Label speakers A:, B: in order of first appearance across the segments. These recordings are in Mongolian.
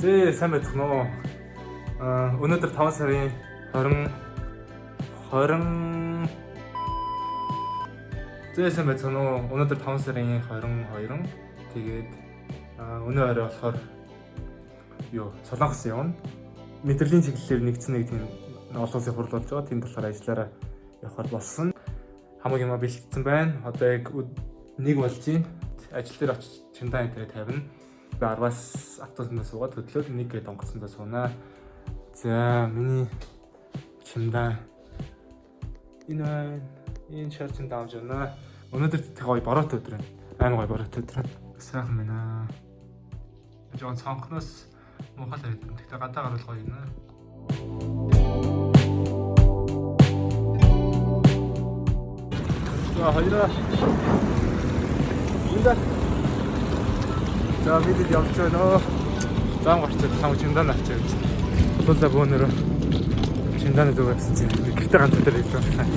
A: Сайн байцгаана уу? Өнөөдөр 5 сарын 20 сайн байцгаана уу? Өнөөдөр 5 сарын 22. Тэгээд өнөө орой болохоор Солонгос явна. Мэдрэлийн чиглэлээр нэгдсэн нэг тийм олон улсын хурал болж байгаа. Тийм болохоор ажиллаараа явахаар болсон. Хамгийн юм бэлтгэсэн байна. Одоо яг нэг болж байна. Ажил дээр очиж чимдаа энэ тавина. 10-аас автобуснаас суугаад хөдлөөд нэг гээд онгоцсондоо суунаа. За миний чимдаа энэ шарчин даамж байна. Өнөөдөр гоё бороотой өдөр байна. Аймаг гоё бороотой өдөр. Сайхан байна. Жон цонхноос муухай л байдаг. Тэгтээ гадаа гарвал гоё юм аа. За хоёроо. За бидэд явж байна. Зам гарчаад сам чимдаа навчаа гэж. Болоо бөөнөрөө чимдааны зүг авсан чинь гэртээ ганц өдөр хийж байна.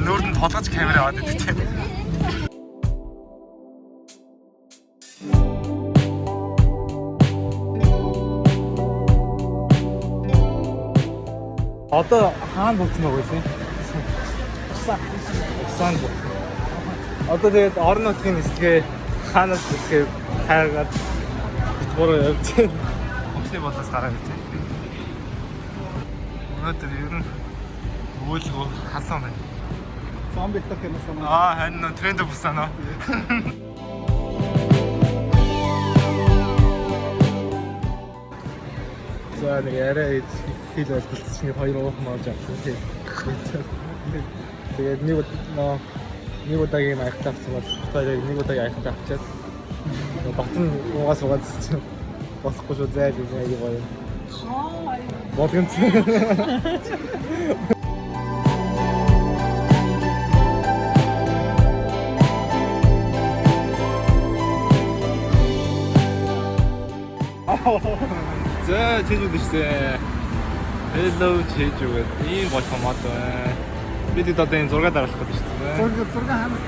A: Нүүрдэнд толгоч камер аваад идэх тийм. Одоо хаана болчихсон байгаа вэ? Усан бол. Одоо тэгээд орон нутгийн нислэгээ хаанаас нислэгээ хайгаад битгүүрөө явж байна. Өчний болоос гараа гэж. Өнөөдөр ер нь үүлгөө халуун байна.
B: Самбитах юм санаа.
A: харин тренд бусан аа. За нэг арай хил ажиллаж хоёр уух мааж авсан тийм. Тэгээд нэг удаагийн аягтаа авсан бол хоёрыг нэг удаагийн аягтаа авчаад батн уугаас угаад чинь болохгүй шүү зайл юм аяг гоё. Болгонц. За чижүүд ирсэн. Hello чижүүд. Ийм гоё томат байна. Бид одоо энэ зураг дараалах гэдэг шүү дээ.
B: Зураг хаана?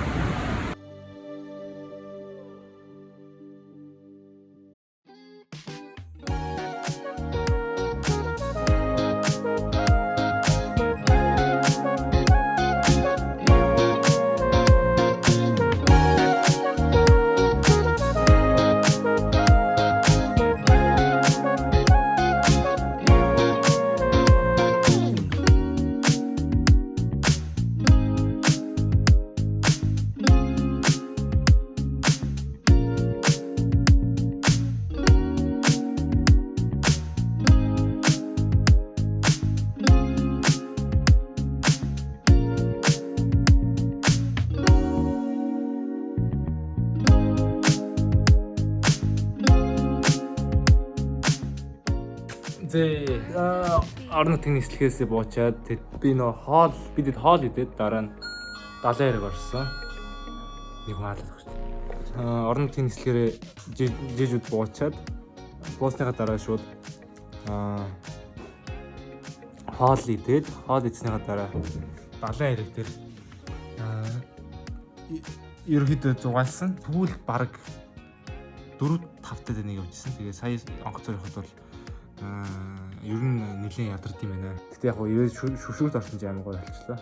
B: Орон нутгийн нислэхээс буучаад би бидэд хоол идээд дараа нь 70 хэрэг орсон. Нэг маалал өгч. Орон нутгийн нислэхээрээ жижүүд буучаад буусныхаа дараа шууд хоол идснийхаа дараа 70 хэрэг дээр ерөөхдөө зугаалсан. Түүл баг 4-5 тад нэг явжсэн. Тэгээ сая онгоц зориход бол ер нь нэлээд ядард юм байна. Гэтэ яг нь шүшүүрт орсон ч амар гоё болчихлоо.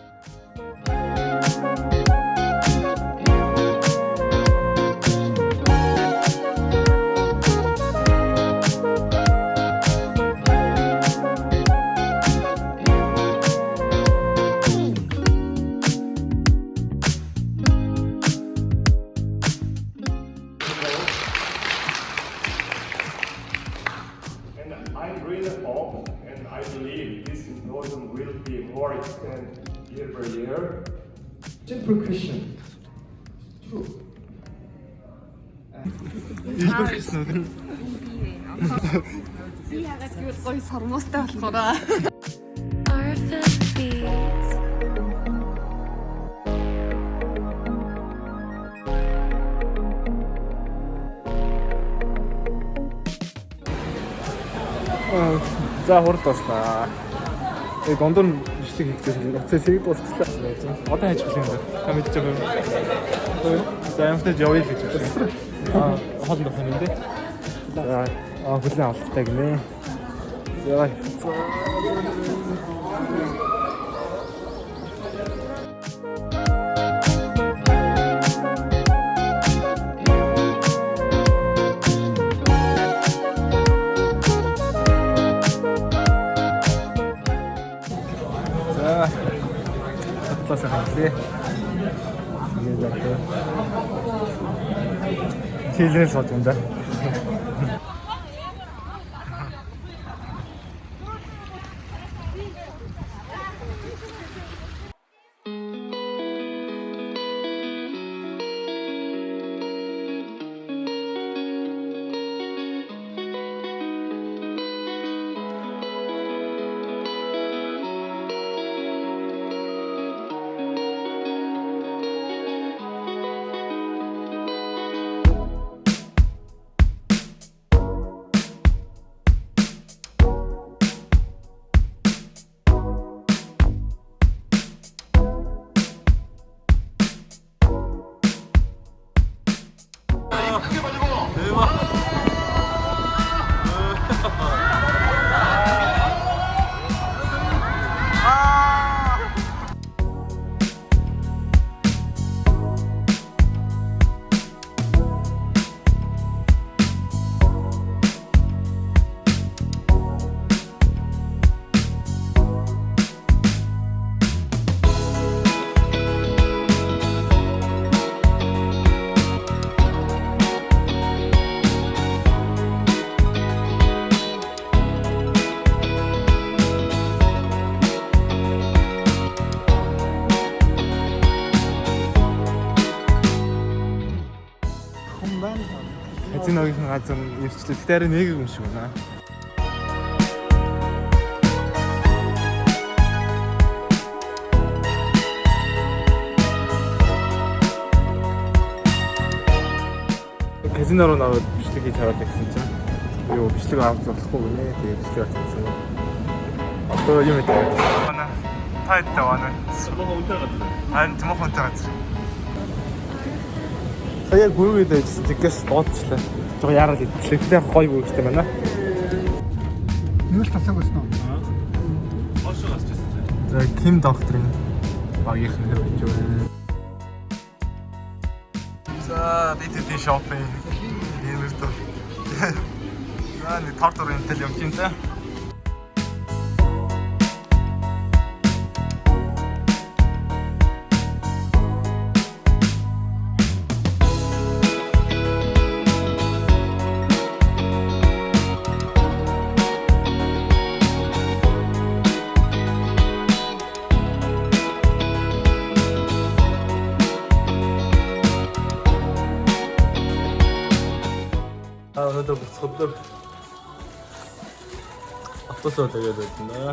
C: I really hope and I believe this symposium will be more extended year by year. Simple question.
A: Илбэр гэсэн үг.
D: Би ягаад гэвэл гоё сормоостай болохоор.
E: RFM beats.
A: За хурд туслаа. Гондор бичлэг хийчихсэн. Уцаа сэрэг дуусчихлаа. Одоо хайж болох юм байна. Та мэдж байгаа юм. За ямтай явъя гэж байна. Хоолнд авах юм дээ. За хүлэн авалттай гинэ. За татлаасаа хандлаа. Чилэн сууж байна да. Казиногийн газар ирчлээ. Гэтэ арай нэг юм шиг байна. Казино руу наваад бичлэг хийж хараад гэсэн чинь юу бичлэг авах болохгүй гинэ. Тэгээд бичлэг авчихсан. Одоо юм ээ. Манай тайтай байна.
C: Сумаа унтаа газар.
A: Харин томхон таац. Сая гүйгээд байжсэн чигээс дооцлаа. Жоо яарал идлээ. Тэр гоё гүйгтэй байна.
F: Юу л тасаг байсан уу?
C: Хошоо гасчихсан.
A: За Ким докторын багийнх нь байж байна. За бид шопинг хиймэрдээ. За нэг тортор интэл юм чинь та. өнөөдөр буцхад автобусаар тэгээд байна.